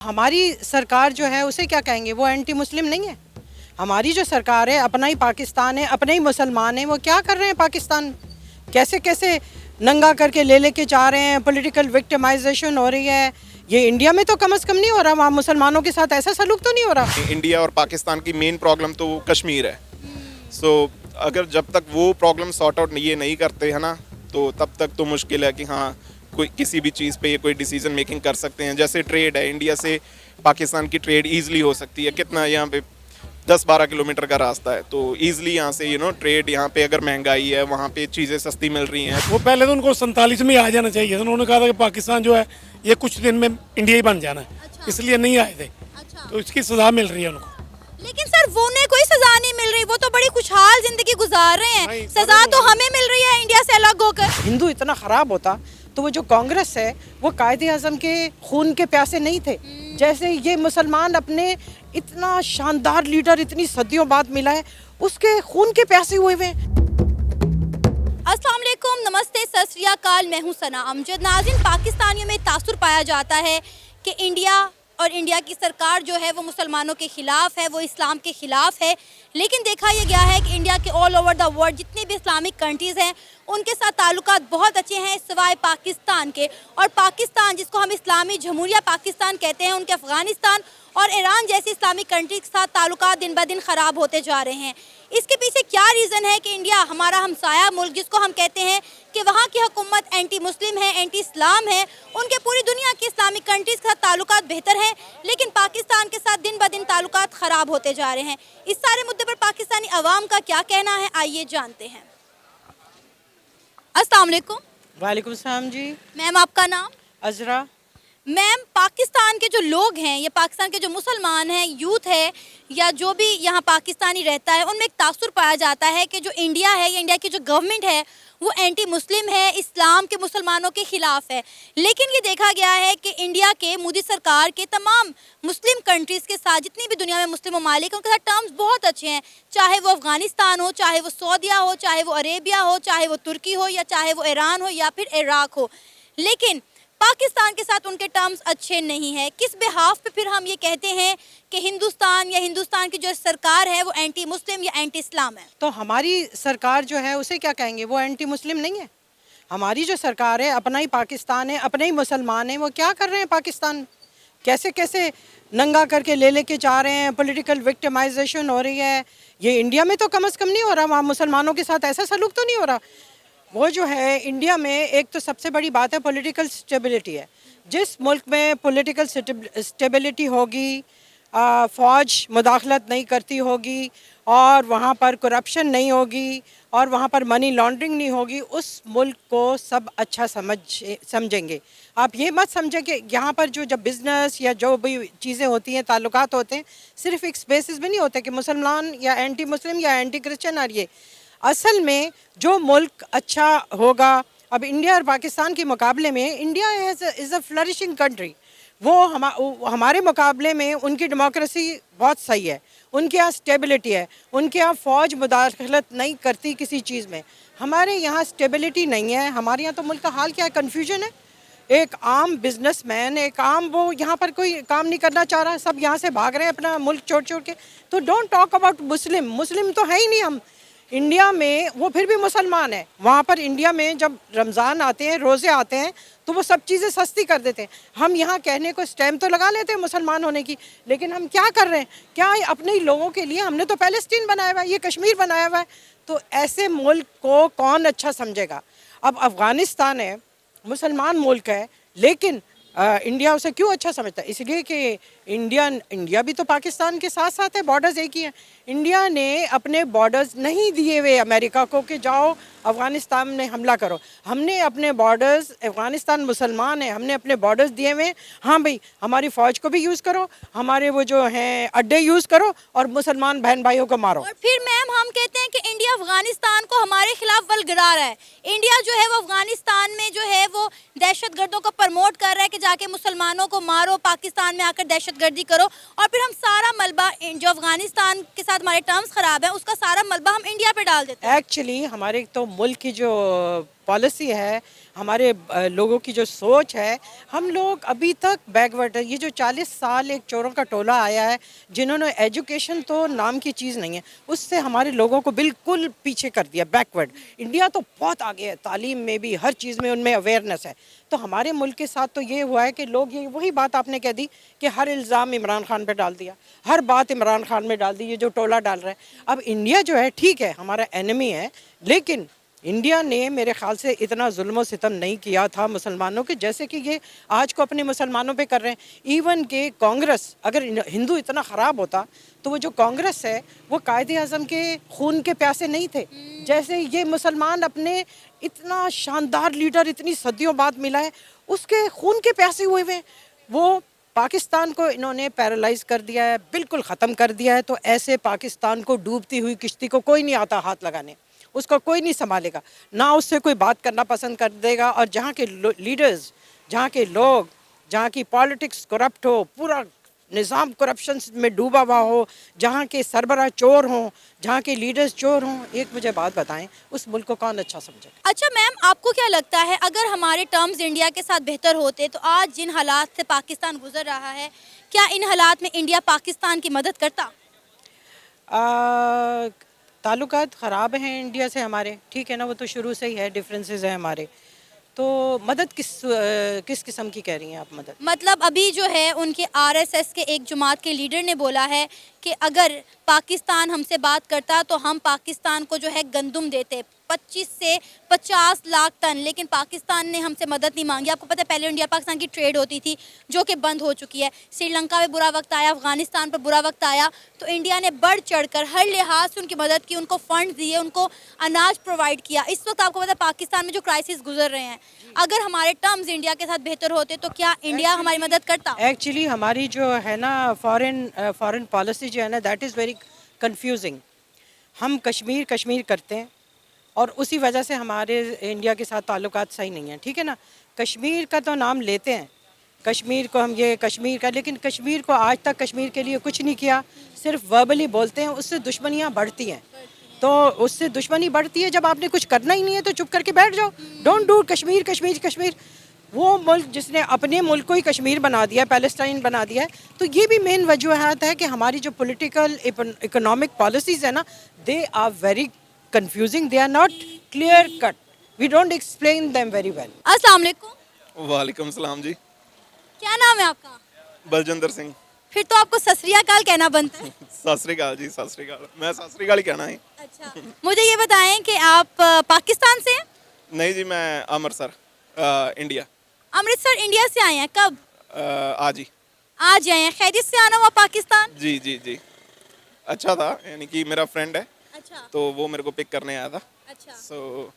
हमारी सरकार जो है उसे क्या कहेंगे, वो एंटी मुस्लिम नहीं है। हमारी जो सरकार है, अपना ही पाकिस्तान है, अपने ही मुसलमान हैं, वो क्या कर रहे हैं पाकिस्तान में, कैसे कैसे नंगा करके ले लेके जा रहे हैं, पॉलिटिकल विक्टिमाइजेशन हो रही है। ये इंडिया में तो कम से कम नहीं हो रहा, वहाँ मुसलमानों के साथ ऐसा सलूक तो नहीं हो रहा। इंडिया और पाकिस्तान की मेन प्रॉब्लम तो कश्मीर है। सो अगर जब तक वो प्रॉब्लम सॉर्ट आउट ये नहीं करते हैं ना, तो तब तक तो मुश्किल है कि हाँ कोई किसी भी चीज़ पे ये कोई डिसीजन मेकिंग कर सकते हैं। जैसे ट्रेड है, इंडिया से पाकिस्तान की ट्रेड ईजिली हो सकती है। कितना यहाँ पे 10-12 किलोमीटर का रास्ता है, तो ईजिली यहाँ से ट्रेड, यहाँ पे अगर महंगाई है वहाँ पे चीज़ें सस्ती मिल रही हैं। वो पहले तो उनको 47 में ही आ जाना चाहिए था। उन्होंने कहा था कि पाकिस्तान जो है ये कुछ दिन में इंडिया ही बन जाना है। अच्छा। इसलिए नहीं आए थे। अच्छा। तो इसकी सजा मिल रही है उनको। लेकिन सर वो उन्हें कोई सजा नहीं मिल रही, वो तो बड़ी खुशहाल जिंदगी गुजार रहे हैं। नहीं, सजा तो हमें मिल रही है इंडिया से अलग होकर। हिंदू इतना ख़राब होता तो वो जो कांग्रेस है वो कायदे आज़म के खून के प्यासे नहीं थे। जैसे ये मुसलमान अपने इतना शानदार लीडर इतनी सदियों बाद मिला है, उसके खून के प्यासे हुए हुए हैं। अस्सलाम वालेकुम, नमस्ते, सत श्री अकाल। मैं हूं सना अमजद। नाज़रीन, पाकिस्तानियों में तासुर पाया जाता है कि इंडिया और इंडिया की सरकार जो है वो मुसलमानों के ख़िलाफ़ है, वो इस्लाम के ख़िलाफ़ है। लेकिन देखा यह गया है कि इंडिया के ऑल ओवर द वर्ल्ड जितनी भी इस्लामिक कंट्रीज़ हैं उनके साथ ताल्लुकात बहुत अच्छे हैं, सिवाय पाकिस्तान के। और पाकिस्तान, जिसको हम इस्लामी जमहूरिया पाकिस्तान कहते हैं, उनके अफ़गानिस्तान और ईरान जैसी इस्लामिक कंट्री के साथ ताल्लुकात दिन ब दिन ख़राब होते जा रहे हैं। इसके पीछे क्या रीज़न है कि इंडिया, हमारा हमसाया मुल्क, जिसको हम कहते हैं कि वहाँ की हुकूमत एंटी मुस्लिम है, एंटी इस्लाम है, उनके पूरी दुनिया की इस्लामिक कंट्रीज़ के साथ ताल्लुकात बेहतर हैं, लेकिन पाकिस्तान के साथ दिन ब दिन ताल्लुकात ख़राब होते जा रहे हैं। इस सारे मुद्दे पर पाकिस्तानी अवाम का क्या कहना है, आइए जानते हैं। अस्सलाम वालेकुम। वालेकुम सलाम जी। मैम, आपका नाम? अजरा। मैम, पाकिस्तान के जो लोग हैं या पाकिस्तान के जो मुसलमान हैं, यूथ है या जो भी यहाँ पाकिस्तानी रहता है, उनमें एक तासुर पाया जाता है कि जो इंडिया है या इंडिया की जो गवर्नमेंट है वो एंटी मुस्लिम है, इस्लाम के मुसलमानों के ख़िलाफ़ है। लेकिन ये देखा गया है कि इंडिया के मोदी सरकार के तमाम मुस्लिम कंट्रीज़ के साथ, जितनी भी दुनिया में मुस्लिम ममालिक, उनके साथ टर्म्स बहुत अच्छे हैं। चाहे वो अफ़गानिस्तान हो, चाहे वो सऊदीया हो, चाहे वो अरेबिया हो, चाहे वो तुर्की हो, या चाहे वो ईरान हो या फिर इराक़ हो। लेकिन पाकिस्तान के साथ उनके टर्म्स अच्छे नहीं हैं। किस बिहाफ पे फिर हम ये कहते हैं कि हिंदुस्तान या हिंदुस्तान की जो सरकार है वो एंटी मुस्लिम या एंटी इस्लाम है? तो हमारी सरकार जो है उसे क्या कहेंगे, वो एंटी मुस्लिम नहीं है। हमारी जो सरकार है, अपना ही पाकिस्तान है, अपने ही मुसलमान हैं, वो क्या कर रहे हैं पाकिस्तान में, कैसे कैसे नंगा करके ले लेके जा रहे हैं, पॉलिटिकल विक्टिमाइजेशन हो रही है। ये इंडिया में तो कम से कम नहीं हो रहा, वहाँ मुसलमानों के साथ ऐसा सलूक तो नहीं हो रहा। वो जो है इंडिया में एक तो सबसे बड़ी बात है पॉलिटिकल स्टेबिलिटी है। जिस मुल्क में पॉलिटिकल स्टेबिलिटी होगी, फ़ौज मुदाखलत नहीं करती होगी, और वहाँ पर करप्शन नहीं होगी, और वहाँ पर मनी लॉन्ड्रिंग नहीं होगी, उस मुल्क को सब अच्छा समझेंगे। आप ये मत समझें कि यहाँ पर जो जब बिज़नेस या जो भी चीज़ें होती हैं, ताल्लुकात होते हैं, सिर्फ एक स्पेसिस में नहीं होते कि मुसलमान या एंटी मुस्लिम या एंटी क्रिश्चियन। और ये असल में जो मुल्क अच्छा होगा, अब इंडिया और पाकिस्तान के मुकाबले में India is a flourishing country. वो हमारे मुकाबले में उनकी डेमोक्रेसी बहुत सही है, उनके यहाँ स्टेबिलिटी है, उनके यहाँ फ़ौज मुदाखलत नहीं करती किसी चीज़ में। हमारे यहाँ स्टेबिलिटी नहीं है। हमारे यहाँ तो मुल्क का हाल क्या है, कन्फ्यूजन है। एक आम बिजनेसमैन, एक आम वो यहाँ पर कोई काम नहीं करना चाह रहा, सब यहाँ से भाग रहे हैं अपना मुल्क छोड़ छोड़ के। तो डोंट टॉक अबाउट मुस्लिम, मुस्लिम तो है ही नहीं हम इंडिया में। वो फिर भी मुसलमान है। वहाँ पर इंडिया में जब रमज़ान आते हैं, रोज़े आते हैं, तो वो सब चीज़ें सस्ती कर देते हैं। हम यहाँ कहने को स्टैम्प तो लगा लेते हैं मुसलमान होने की, लेकिन हम क्या कर रहे हैं, क्या अपने ही लोगों के लिए हमने तो पैलेस्टीन बनाया हुआ है, ये कश्मीर बनाया हुआ है। तो ऐसे मुल्क को कौन अच्छा समझेगा। अब अफ़गानिस्तान है, मुसलमान मुल्क है, लेकिन इंडिया उसे क्यों अच्छा समझता है, इसलिए कि इंडिया भी तो पाकिस्तान के साथ साथ है, बॉर्डर्स एक ही हैं। इंडिया ने अपने बॉर्डर्स नहीं दिए हुए अमेरिका को कि जाओ अफ़गानिस्तान में हमला करो। हमने अपने बॉर्डर्स, अफ़गानिस्तान मुसलमान है, हमने अपने बॉर्डर्स दिए हुए। हाँ भाई, हमारी फ़ौज को भी यूज़ करो, हमारे वो जो हैं अड्डे यूज़ करो, और मुसलमान बहन भाइयों को मारो। और फिर मैम हम कहते हैं कि इंडिया अफगानिस्तान को हमारे खिलाफ बल गिरा रहा है। इंडिया जो है वो अफगानिस्तान में जो है वो दहशतगर्दों को प्रमोट कर रहा है कि जाके मुसलमानों को मारो, पाकिस्तान में आकर दहशतगर्दी करो। और फिर हम सारा मलबा जो अफगानिस्तान के साथ हमारे टर्म्स ख़राब है, उसका सारा मलबा हम इंडिया पे डाल देते हैं। एक्चुअली हमारे तो मुल्क की जो पॉलिसी है हमारे लोगों की जो सोच है, हम लोग अभी तक बैकवर्ड है। ये जो 40 साल एक चोरों का टोला आया है, जिन्होंने एजुकेशन तो नाम की चीज़ नहीं है, उससे हमारे लोगों को बिल्कुल पीछे कर दिया, बैकवर्ड। इंडिया तो बहुत आगे है, तालीम में भी, हर चीज़ में उनमें अवेयरनेस है। तो हमारे मुल्क के साथ तो ये हुआ है कि लोग, ये वही बात आपने कह दी कि हर इल्ज़ाम इमरान खान पे डाल दिया, हर बात इमरान खान में डाल दी, ये जो टोला डाल रहा है। अब इंडिया जो है, ठीक है, हमारा एनिमी है, लेकिन इंडिया ने मेरे ख्याल से इतना जुल्म सितम नहीं किया था मुसलमानों के, जैसे कि ये आज को अपने मुसलमानों पे कर रहे हैं। इवन के कांग्रेस, अगर हिंदू इतना ख़राब होता तो वो जो कांग्रेस है वो कायदे आज़म के खून के प्यासे नहीं थे। जैसे ये मुसलमान अपने इतना शानदार लीडर इतनी सदियों बाद मिला है, उसके खून के प्यासे हुए हुए हैं। वो पाकिस्तान को इन्होंने पैरालाइज कर दिया है, बिल्कुल ख़त्म कर दिया है। तो ऐसे पाकिस्तान को, डूबती हुई किश्ती को कोई नहीं आता हाथ लगाने, उसको कोई नहीं संभालेगा, ना उससे कोई बात करना पसंद कर देगा। और जहाँ के लीडर्स, जहाँ के लोग, जहाँ की पॉलिटिक्स करप्ट हो, पूरा निज़ाम करप्शन में डूबा हुआ हो, जहाँ के सरबराह चोर हों, जहाँ के लीडर्स चोर हों, एक मुझे बात बताएं, उस मुल्क को कौन अच्छा समझेगा? अच्छा मैम, आपको क्या लगता है अगर हमारे टर्म्स इंडिया के साथ बेहतर होते तो आज जिन हालात से पाकिस्तान गुजर रहा है, क्या इन हालात में इंडिया पाकिस्तान की मदद करता? ताल्लुकात ख़राब हैं इंडिया से हमारे, ठीक है ना, वो तो शुरू से ही है, डिफरेंसेस हैं हमारे। तो मदद किस किस्म की कह रही हैं आप मदद? मतलब अभी जो है उनके आरएसएस के एक जमात के लीडर ने बोला है कि अगर पाकिस्तान हमसे बात करता तो हम पाकिस्तान को जो है गंदुम देते 25 से 50 लाख टन, लेकिन पाकिस्तान ने हमसे मदद नहीं मांगी। आपको पता है पहले इंडिया पाकिस्तान की ट्रेड होती थी जो कि बंद हो चुकी है। श्रीलंका में बुरा वक्त आया, अफगानिस्तान पर बुरा वक्त आया, तो इंडिया ने बढ़ चढ़कर हर लिहाज से उनकी मदद की, उनको फंड दिए, उनको अनाज प्रोवाइड किया। इस वक्त आपको पता है पाकिस्तान में जो क्राइसिस गुजर रहे हैं, अगर हमारे टर्म्स इंडिया के साथ बेहतर होते तो क्या इंडिया हमारी मदद करता? एक्चुअली हमारी जो है ना फॉरेन पॉलिसी जो है ना, दैट इज़ वेरी कंफ्यूजिंग। हम कश्मीर कश्मीर करते हैं और उसी वजह से हमारे इंडिया के साथ ताल्लुकात सही नहीं हैं, ठीक है ना। कश्मीर का तो नाम लेते हैं, कश्मीर को हम ये कश्मीर का, लेकिन कश्मीर को आज तक कश्मीर के लिए कुछ नहीं किया, सिर्फ वर्बली बोलते हैं, उससे दुश्मनियाँ बढ़ती हैं। तो उससे दुश्मनी बढ़ती है, जब आपने कुछ करना ही नहीं है तो चुप करके बैठ जाओ। Don't do Kashmir Kashmir Kashmir. वो मुल्क जिसने अपने मुल्क को ही कश्मीर बना दिया, पैलेस्टाइन बना दिया है। तो ये भी मेन वजूहत है कि हमारी जो पॉलिटिकल इकोनॉमिक पॉलिसीज़ है ना, they are very confusing, they are not clear cut, we don't explain them very well. अस्सलाम वालेकुम। वालेकुम सलाम जी। क्या नाम है आपका? बलजिंदर सिंह। फिर तो आपको सत श्री अकाल कहना बनता है। सत श्री अकाल जी, सत श्री अकाल। मैं सत श्री अकाल ही कहना है। अच्छा, मुझे ये बताएं कि आप पाकिस्तान से हैं? नहीं जी, मैं अमृतसर, इंडिया। अमृतसर इंडिया से आए हैं, कब? आज ही। आज आए हैं, खैरियत से आना हुआ पाकिस्तान? जी जी जी, अच्छा था, यानी कि मेरा फ्रेंड है अच्छा तो वो मेरे को पिक करने आया था। अच्छा। सो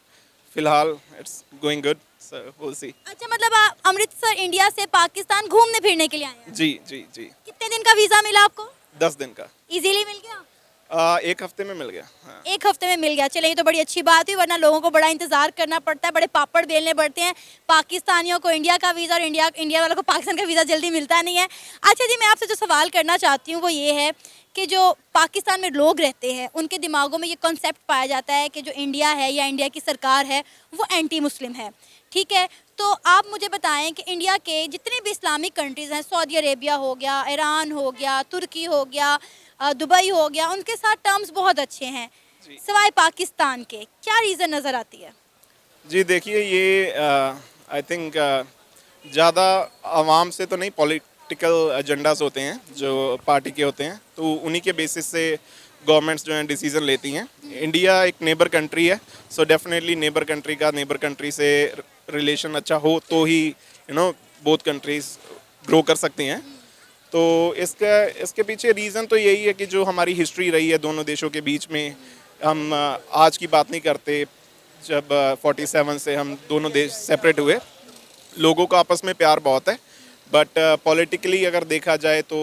फिलहाल it's going good, so will see. अच्छा, मतलब आप अमृतसर इंडिया से पाकिस्तान घूमने फिरने के लिए आए हैं? जी जी जी। कितने दिन का वीजा मिला आपको? 10 दिन का। इजीली मिल गया? एक हफ्ते में मिल गया। हाँ। एक हफ्ते में मिल गया, चलिए ये तो बड़ी अच्छी बात हुई, वरना लोगों को बड़ा इंतजार करना पड़ता है, बड़े पापड़ बेलने पड़ते हैं। पाकिस्तानियों को इंडिया का वीज़ा और इंडिया वालों को पाकिस्तान का वीज़ा जल्दी मिलता नहीं है। अच्छा जी, मैं आपसे जो सवाल करना चाहती हूँ वो ये है कि जो पाकिस्तान में लोग रहते हैं उनके दिमागों में ये कॉन्सेप्ट पाया जाता है कि जो इंडिया है या इंडिया की सरकार है वो एंटी मुस्लिम है, ठीक है। तो आप मुझे बताएं कि इंडिया के जितने भी इस्लामिक कंट्रीज़ हैं, सऊदी अरेबिया हो गया, ईरान हो गया, तुर्की हो गया, दुबई हो गया, उनके साथ टर्म्स बहुत अच्छे हैं, सिवाय पाकिस्तान के, क्या रीज़न नज़र आती है? जी देखिए, ये आई थिंक ज़्यादा आवाम से तो नहीं, पॉलिटिकल एजेंडास होते हैं जो पार्टी के होते हैं, तो उन्हीं के बेसिस से गवर्नमेंट्स जो हैं डिसीज़न लेती हैं। इंडिया एक नेबर कंट्री है, सो डेफिनेटली नेबर कंट्री का नेबर कंट्री से रिलेशन अच्छा हो तो ही बोथ कंट्रीज़ ग्रो कर सकती हैं। तो इसके पीछे रीज़न तो यही है कि जो हमारी हिस्ट्री रही है दोनों देशों के बीच में, हम आज की बात नहीं करते, जब 47 से हम दोनों देश सेपरेट हुए, लोगों का आपस में प्यार बहुत है, बट पॉलिटिकली अगर देखा जाए तो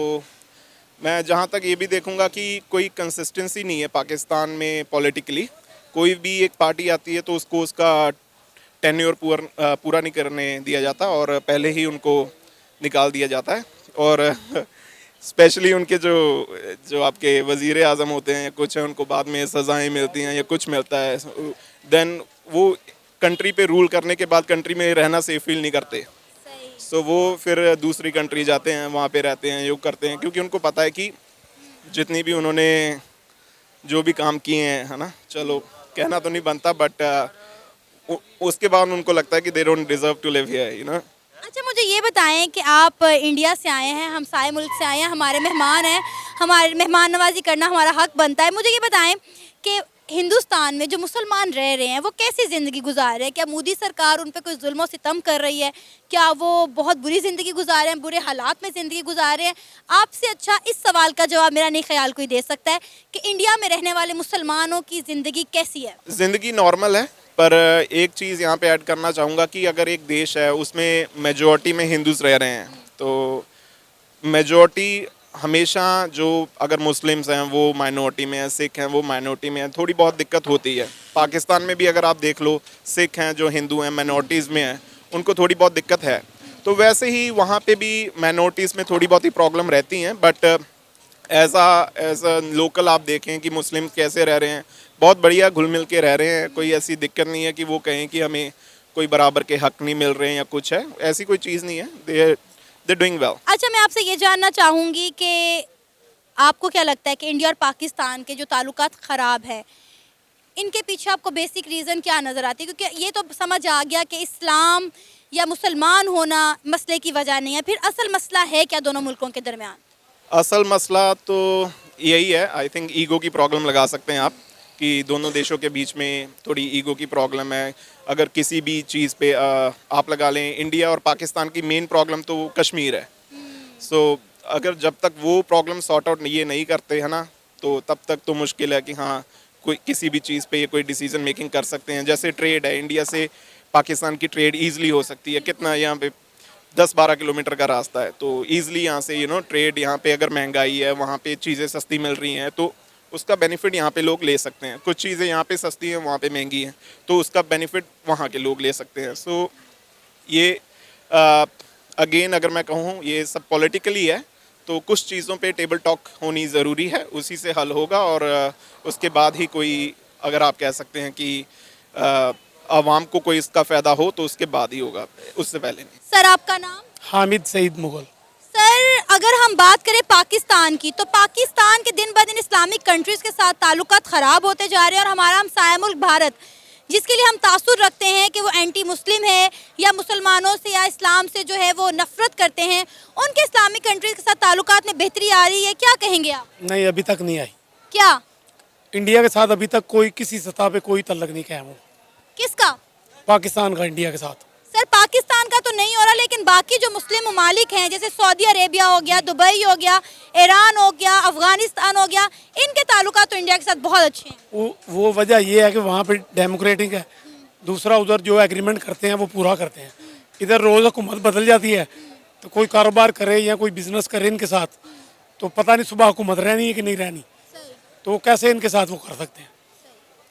मैं जहाँ तक ये भी देखूँगा कि कोई कंसिस्टेंसी नहीं है पाकिस्तान में पॉलिटिकली। कोई भी एक पार्टी आती है तो उसको उसका टेन्योर पूरा नहीं करने दिया जाता और पहले ही उनको निकाल दिया जाता है। और स्पेशली उनके जो आपके वज़ीर आज़म होते हैं, कुछ है उनको बाद में सज़ाएं मिलती हैं या कुछ मिलता है, देन वो कंट्री पे रूल करने के बाद कंट्री में रहना सेफ फील नहीं करते। सो वो फिर दूसरी कंट्री जाते हैं, वहाँ पे रहते हैं, योग करते हैं, क्योंकि उनको पता है कि जितनी भी उन्होंने जो भी काम किए हैं, है ना, चलो कहना तो नहीं बनता, बट उसके बाद उनको लगता है कि they don't deserve to live here, you know. अच्छा, मुझे ये बताएं कि आप इंडिया से आए हैं, हमसाए मुल्क से आए हैं, हमारे मेहमान हैं, हमारे मेहमान नवाजी करना हमारा हक बनता है। मुझे ये बताएं कि हिंदुस्तान में जो मुसलमान रह रहे हैं वो कैसी ज़िंदगी गुजार रहे हैं? क्या मोदी सरकार उन पे कोई जुल्म सितम कर रही है? क्या वो बहुत बुरी ज़िंदगी गुजार रहे हैं, बुरे हालात में ज़िंदगी गुजार रहे हैं? आपसे अच्छा इस सवाल का जवाब मेरा नहीं ख्याल कोई दे सकता है कि इंडिया में रहने वाले मुसलमानों की ज़िंदगी कैसी है? ज़िंदगी नॉर्मल है, पर एक चीज़ यहाँ पे ऐड करना चाहूँगा कि अगर एक देश है उसमें मेजॉरिटी में हिंदूज रह रहे हैं, तो मेजॉरिटी हमेशा, जो अगर मुस्लिम्स हैं वो माइनॉरिटी में है, सिख हैं वो माइनॉरिटी में है, थोड़ी बहुत दिक्कत होती है। पाकिस्तान में भी अगर आप देख लो, सिख हैं जो हिंदू हैं माइनॉरिटीज़ में हैं, उनको थोड़ी बहुत दिक्कत है। तो वैसे ही वहाँ पे भी माइनॉरिटीज़ में थोड़ी बहुत ही प्रॉब्लम रहती हैं, बट एज अ लोकल आप देखें कि मुस्लिम कैसे रह रहे हैं, बहुत बढ़िया घुल मिल के रह रहे हैं। कोई ऐसी दिक्कत नहीं है कि वो कहें कि हमें कोई बराबर के हक नहीं मिल रहे हैं या कुछ है, ऐसी कोई चीज़ नहीं है। They doing well. अच्छा, मैं आपसे ये जानना चाहूँगी कि आपको क्या लगता है कि इंडिया और पाकिस्तान के जो ताल्लुकात ख़राब है, इनके पीछे आपको बेसिक रीज़न क्या नज़र आती है? क्योंकि ये तो समझ आ गया कि इस्लाम या मुसलमान होना मसले की वजह नहीं है, फिर असल मसला है क्या दोनों मुल्कों के दरमियान? असल मसला तो यही है, आई थिंक ईगो की प्रॉब्लम लगा सकते हैं आप, कि दोनों देशों के बीच में थोड़ी ईगो की प्रॉब्लम है। अगर किसी भी चीज़ पे आप लगा लें, इंडिया और पाकिस्तान की मेन प्रॉब्लम तो कश्मीर है। सो अगर जब तक वो प्रॉब्लम सॉर्ट आउट ये नहीं करते हैं ना, तो तब तक तो मुश्किल है कि हाँ कोई किसी भी चीज़ पे ये कोई डिसीजन मेकिंग कर सकते हैं। जैसे ट्रेड है, इंडिया से पाकिस्तान की ट्रेड ईजिली हो सकती है, कितना यहाँ पे 10-12 किलोमीटर का रास्ता है, तो ईजिली यहाँ से ट्रेड, यहाँ पे अगर महंगाई है वहाँ पे चीज़ें सस्ती मिल रही हैं, तो उसका बेनिफिट यहाँ पे लोग ले सकते हैं। कुछ चीज़ें यहाँ पे सस्ती हैं, वहाँ पे महंगी हैं, तो उसका बेनिफिट वहाँ के लोग ले सकते हैं। सो ये अगेन अगर मैं कहूँ, ये सब पॉलिटिकली है, तो कुछ चीज़ों पे टेबल टॉक होनी ज़रूरी है, उसी से हल होगा, और उसके बाद ही कोई, अगर आप कह सकते हैं कि आवाम को कोई इसका फ़ायदा हो, तो उसके बाद ही होगा, उससे पहले नहीं। सर, आपका नाम? हामिद सईद मुगल। सर, अगर हम बात करें पाकिस्तान की, तो पाकिस्तान के दिन ब दिन इस्लामिक कंट्रीज़ के साथ ताल्लुकात ख़राब होते जा रहे हैं, और हमारा हमसाया मुल्क भारत, जिसके लिए हम तासुर रखते हैं कि वो एंटी मुस्लिम है या मुसलमानों से या इस्लाम से जो है वो नफ़रत करते हैं, उनके इस्लामिक कंट्रीज़ के साथ ताल्लुकात में बेहतरी आ रही है, क्या कहेंगे आप? नहीं, अभी तक नहीं आई। क्या? इंडिया के साथ अभी तक कोई किसी सतह पे कोई तल्लक नहीं कायम हो। किसका? पाकिस्तान का इंडिया के साथ। सर, पाकिस्तान का तो नहीं हो रहा, लेकिन बाकी जो मुस्लिम ममालिक हैं, जैसे सऊदी अरेबिया हो गया, दुबई हो गया, ईरान हो गया, अफगानिस्तान हो गया, इनके ताल्लुकात तो इंडिया के साथ बहुत अच्छे हैं। वो वजह ये है कि वहाँ पे डेमोक्रेटिक है, दूसरा उधर जो एग्रीमेंट करते हैं वो पूरा करते हैं। इधर रोज़ हुकूमत बदल जाती है, तो कोई कारोबार करे या कोई बिजनेस करे इनके साथ, तो पता नहीं सुबह हुकूमत रहनी है कि नहीं रहनी, तो कैसे इनके साथ वो कर सकते हैं?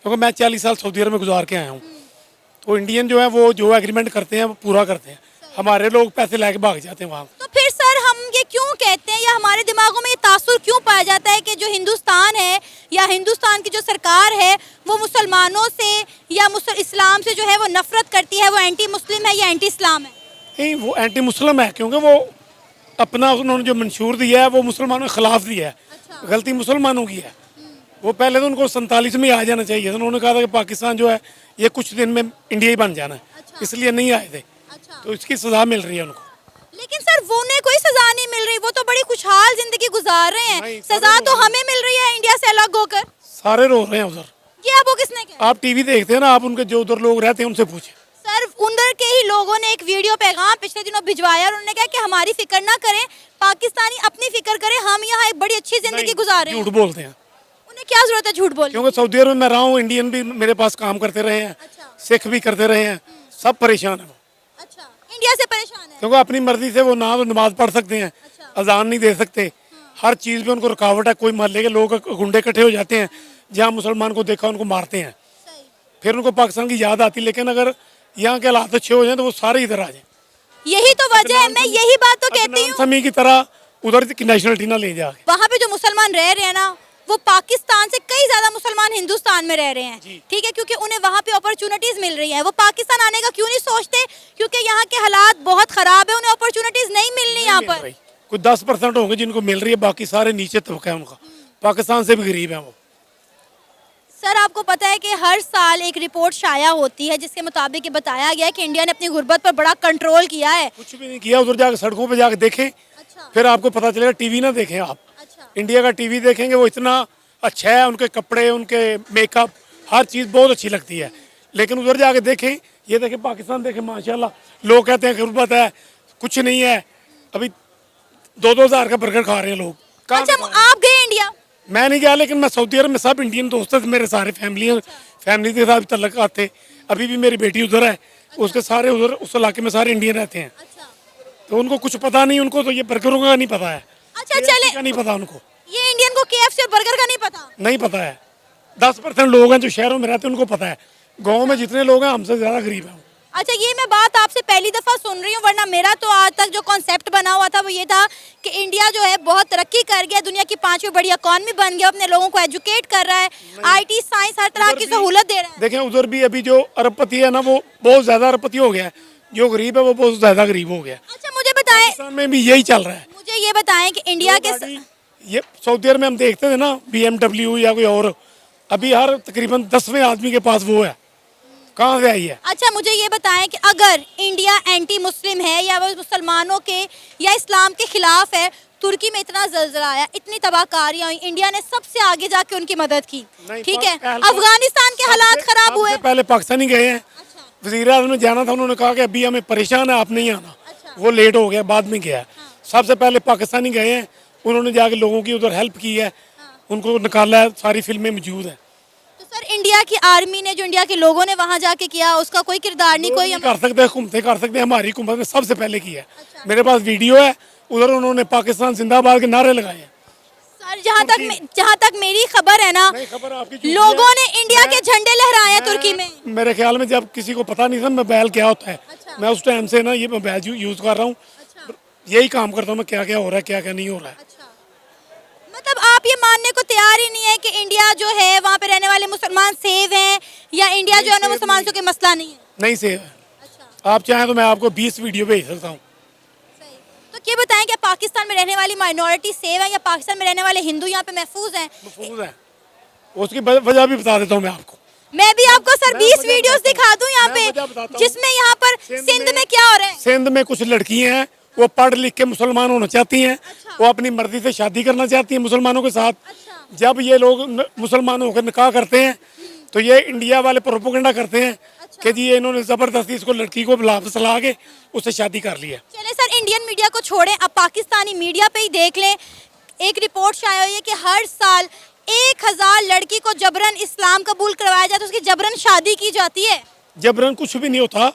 क्योंकि मैं 40 साल सऊदी अरब में गुजार के आया हूँ, तो इंडियन जो है वो जो एग्रीमेंट करते हैं वो पूरा करते हैं, हमारे लोग पैसे लेके भाग जाते हैं वहाँ। तो फिर सर, हम ये क्यों कहते हैं या हमारे दिमागों में ये तासुर क्यों पाया जाता है कि जो हिंदुस्तान है या हिंदुस्तान की जो सरकार है वो मुसलमानों से या इस्लाम से जो है वो नफरत करती है, वो एंटी मुस्लिम है या एंटी इस्लाम है? नहीं, वो एंटी मुस्लिम है, क्योंकि वो अपना उन्होंने जो मंशूर दिया है वो मुसलमानों के खिलाफ दिया है। अच्छा। गलती मुसलमानों की है। वो पहले तो उनको 47 में आ जाना चाहिए था। उन्होंने कहा था कि पाकिस्तान जो है ये कुछ दिन में इंडिया ही बन जाना है। अच्छा। इसलिए नहीं आए थे। अच्छा। तो इसकी सजा मिल रही है उनको। लेकिन सर, वो उन्हें कोई सजा नहीं मिल रही, वो तो बड़ी खुशहाल जिंदगी गुजार रहे हैं। नहीं, सजा तो हमें मिल रही है इंडिया से अलग होकर। सारे रो रहे हैं उधर। ये आपको किसने कहा? आप टीवी देखते हैं ना, आप उनके जो उधर लोग रहते हैं उनसे पूछे। सर, उधर के ही लोगों ने एक वीडियो पैगाम पिछले दिनों भिजवाया और उन्होंने कहा कि हमारी फिक्र ना करें, पाकिस्तानी अपनी फिक्र करें, हम यहाँ एक बड़ी अच्छी जिंदगी गुजार रहे हैं। झूठ बोलते हैं, उन्हें क्या जरूरत है झूठ बोलने? क्योंकि सऊदी अरब में मैं रहा हूँ, इंडियन भी मेरे पास काम करते रहे हैं, अच्छा। सिख भी करते रहे हैं, सब परेशान है वो। अच्छा, इंडिया से परेशान है? क्योंकि अपनी मर्जी से वो ना तो नमाज पढ़ सकते हैं, अजान नहीं दे सकते, हर चीज़ पे उनको रुकावट है। कोई मोहल्ले के लोग गुंडे इकट्ठे हो जाते हैं, जहाँ मुसलमान को देखा उनको मारते हैं, फिर उनको पाकिस्तान की याद आती। लेकिन अगर यहाँ के हालात अच्छे हो जाए तो वो सारे इधर आ जाए। यही तो वजह है, मैं यही बात तो कहती हूँ। समी की तरह उधर की नेशनलिटी ना ले जाए। वहाँ पे जो मुसलमान रह रहे हैं ना, वो पाकिस्तान से कई ज्यादा मुसलमान हिंदुस्तान में रह रहे हैं, ठीक है, क्योंकि उन्हें वहाँ पे अपॉर्चुनिटीज मिल रही हैं। वो पाकिस्तान आने का क्यों नहीं सोचते? क्योंकि यहाँ के हालात बहुत खराब है, उन्हें अपॉर्चुनिटीज नहीं मिलनी यहाँ पर। कुछ 10% होंगे जिनको मिल रही है, बाकी सारे नीचे तबका है उनका, पाकिस्तान से भी गरीब है वो। सर आपको पता है कि हर साल एक रिपोर्ट शाया होती है जिसके मुताबिक ये बताया गया है कि इंडिया ने अपनी गुर्बत पर बड़ा कंट्रोल किया है। कुछ भी नहीं किया, उधर जाकर सड़कों पे जाकर देखें, अच्छा। फिर आपको पता चलेगा। टीवी ना देखें आप, अच्छा। इंडिया का टीवी देखेंगे, वो इतना अच्छा है, उनके कपड़े, उनके मेकअप, हर चीज़ बहुत अच्छी लगती है। लेकिन उधर जाके देखें, ये देखें पाकिस्तान देखें, माशाल्लाह, लोग कहते हैं गुर्बत है, कुछ नहीं है। अभी 2-2 हज़ार का बर्गर खा रहे हैं लोग। अच्छा आप गए इंडिया? मैं नहीं गया, लेकिन मैं सऊदी अरब में सब इंडियन दोस्त थे मेरे, सारे फैमिली के साथ तल्लुकात थे। अभी भी मेरी बेटी उधर है, उसके सारे उधर उस इलाके में सारे इंडियन रहते हैं। तो उनको कुछ पता नहीं, उनको तो ये बर्गरों का नहीं पता है। अच्छा चले, नहीं पता उनको, ये इंडियन को KFC और बर्गर का नहीं पता? नहीं पता है। 10% लोग हैं जो शहरों में रहते हैं, उनको पता है। गाँव में जितने लोग हैं हमसे ज़्यादा गरीब हैं। अच्छा ये मैं बात आपसे पहली दफा सुन रही हूँ, वरना मेरा तो आज तक जो कॉन्सेप्ट बना हुआ था वो ये था कि इंडिया जो है बहुत तरक्की कर गया, दुनिया की 5वीं बड़ी इकॉनमी बन गया, अपने लोगों को एजुकेट कर रहा है, IT साइंस हर तरह की सहूलत दे रहा है। देखें उधर भी अभी जो अरबपति है ना, वो बहुत ज्यादा अरबपति हो गया है, जो गरीब है वो बहुत ज्यादा गरीब हो गया। अच्छा मुझे बताएं, पाकिस्तान में भी यही चल रहा है। मुझे ये बताएं कि इंडिया के ये सऊदी अरब में हम देखते थे ना, BMW या कोई और, अभी हर तकरीबन 10वें आदमी के पास वो है, कहाँ से आई है? अच्छा मुझे ये बताएं कि अगर इंडिया एंटी मुस्लिम है या वो मुसलमानों के या इस्लाम के खिलाफ है, तुर्की में इतना जल्जला आया, इतनी तबाहकारियां हुई, इंडिया ने सबसे आगे जाके उनकी मदद की, ठीक है, अफगानिस्तान के हालात खराब हुए, पहले पाकिस्तानी गए हैं। वज़ीर आज़म ने जाना था, उन्होंने कहा कि अभी हमें परेशान है, आप नहीं आना, वो लेट हो गया, बाद में गया। सबसे पहले पाकिस्तानी गए हैं, उन्होंने जाके लोगों की उधर हेल्प की है, उनको निकाला है, सारी फिल्में मौजूद है। तो सर इंडिया की आर्मी ने, जो इंडिया के लोगों ने वहाँ जाके किया, उसका कोई किरदार नहीं, कोई कर सकते, हुकूमतें कर सकते हैं, हमारी हुकूमत ने सबसे पहले किया है। मेरे पास वीडियो है, उधर उन्होंने पाकिस्तान जिंदाबाद के नारे लगाए हैं। सर जहाँ तक मेरी खबर है ना, लोगों ने इंडिया के झंडे लहराए हैं तुर्की में। मेरे ख्याल में जब किसी को पता नहीं था मोबाइल क्या होता है, मैं उस टाइम से ना ये मोबाइल यूज कर रहा हूँ, यही काम करता हूँ मैं, क्या क्या हो रहा है, क्या क्या नहीं हो रहा है। मतलब आप ये मानने को तैयार ही नहीं है कि इंडिया जो है वहाँ पे रहने वाले मुसलमान सेव हैं, या इंडिया जो है ना मुसलमानों के मसला नहीं है? नहीं सेव है। आप चाहें तो मैं आपको 20 वीडियो भेज सकता हूँ। तो ये बताएं कि पाकिस्तान में रहने वाली माइनॉरिटी सेव है या पाकिस्तान में रहने वाले हिंदू यहाँ पे महफूज हैं? महफूज है, उसकी वजह भी बता देता हूँ मैं आपको। मैं भी आपको सर 20 वीडियोस दिखा दूं यहाँ पे, जिसमें यहाँ पर सिंध में क्या हो रहा है। सिंध में कुछ लड़कियां हैं, वो पढ़ लिख के मुसलमान होना चाहती हैं, वो अपनी मर्जी से शादी करना चाहती हैं मुसलमानों के साथ। जब ये लोग मुसलमान होकर निकाह करते हैं तो ये इंडिया वाले प्रोपोगंडा करते हैं कि जी इन्होंने जबरदस्ती इसको, लड़की को फुसला के उससे शादी कर लिया। चले सर इंडियन मीडिया को छोड़ें, अब पाकिस्तानी मीडिया पे ही देख लें। एक रिपोर्ट शाया हुई है कि हर साल 1000 लड़की को जबरन इस्लाम कबूल करवाया जाता है, उसकी जबरन शादी की जाती है। जबरन कुछ भी नहीं होता,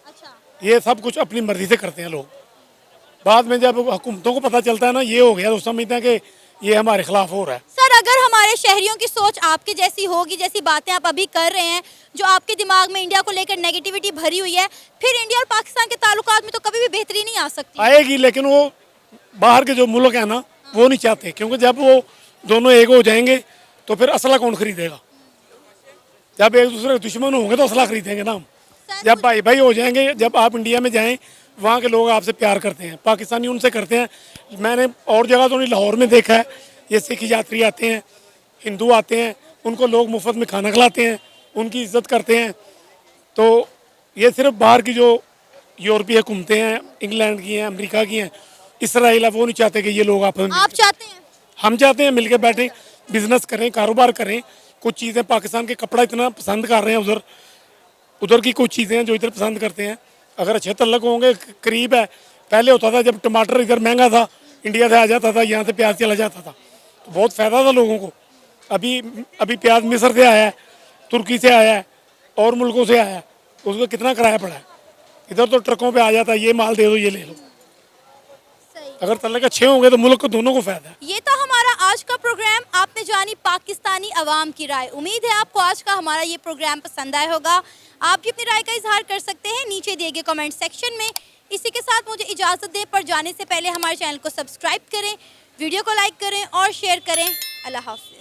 ये सब कुछ अपनी मर्जी से करते हैं लोग। बाद में जब हुकूमतों को पता चलता है ना ये हो गया, तो समझते हैं कि ये हमारे खिलाफ हो रहा है। सर अगर हमारे शहरियों की सोच आपके जैसी होगी, जैसी बातें आप अभी कर रहे हैं, जो आपके दिमाग में इंडिया को लेकर नेगेटिविटी भरी हुई है, फिर इंडिया और पाकिस्तान के ताल्लुकात में तो कभी भी बेहतरी नहीं आ सकती। आएगी, लेकिन वो बाहर के जो मुल्क है ना वो नहीं चाहते, क्योंकि जब वो दोनों एक हो जाएंगे तो फिर असला कौन खरीदेगा? जब एक दूसरे के दुश्मन होंगे तो असला खरीदेंगे ना हम। जब भाई भाई हो जाएंगे, जब आप इंडिया में जाएं, वहाँ के लोग आपसे प्यार करते हैं, पाकिस्तानी उनसे करते हैं। मैंने और जगह तो नहीं, लाहौर में देखा है, ये सिख यात्री आते हैं, हिंदू आते हैं, उनको लोग मुफ्त में खाना खिलाते हैं, उनकी इज्जत करते हैं। तो ये सिर्फ बाहर की जो यूरोपीय हुकूमतें हैं, इंग्लैंड की हैं, अमेरिका की हैं, इसराइल है, वो नहीं चाहते कि ये लोग आप चाहते हैं? हम चाहते हैं मिलकर बैठें, बिजनेस करें, कारोबार करें। कुछ चीज़ें पाकिस्तान के कपड़ा इतना पसंद कर रहे हैं, उधर की कुछ चीज़ें हैं जो इधर पसंद करते हैं। अगर अच्छे तल्लक होंगे, करीब है। पहले होता था जब टमाटर इधर महंगा था, इंडिया से आ जाता था, यहाँ से प्याज चला जाता था, तो बहुत फ़ायदा था लोगों को। अभी प्याज मिस्र से आया है, तुर्की से आया है, और मुल्कों से आया है, उसको कितना किराया पड़ा है। इधर तो ट्रकों पे आ जाता है, ये माल दे दो, ये ले लो। अगर तल्लक अच्छे होंगे तो मुल्क को दोनों को फायदा है। ये तो हमारा आज का प्रोग्राम, आपने जानी पाकिस्तानी अवाम की राय। उम्मीद है आपको आज का हमारा ये प्रोग्राम पसंद आया होगा। आप भी अपनी राय का इजहार कर सकते हैं नीचे दिए गए कमेंट सेक्शन में। इसी के साथ मुझे इजाज़त दें, पर जाने से पहले हमारे चैनल को सब्सक्राइब करें, वीडियो को लाइक करें और शेयर करें। अल्लाह हाफ़िज़।